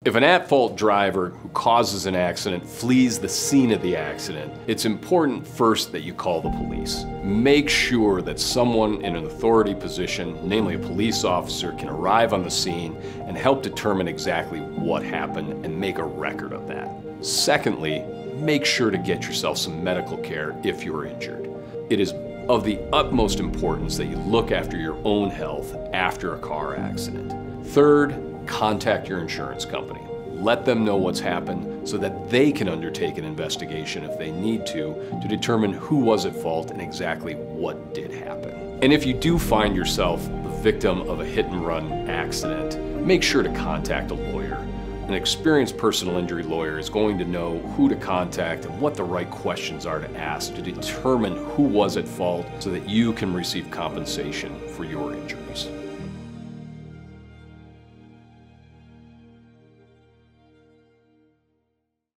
If an at-fault driver who causes an accident flees the scene of the accident, it's important first that you call the police. Make sure that someone in an authority position, namely a police officer, can arrive on the scene and help determine exactly what happened and make a record of that. Secondly, make sure to get yourself some medical care if you're injured. It is of the utmost importance that you look after your own health after a car accident. Third, contact your insurance company. Let them know what's happened so that they can undertake an investigation if they need to determine who was at fault and exactly what did happen. And if you do find yourself the victim of a hit-and-run accident, make sure to contact a lawyer. An experienced personal injury lawyer is going to know who to contact and what the right questions are to ask to determine who was at fault so that you can receive compensation for your injuries.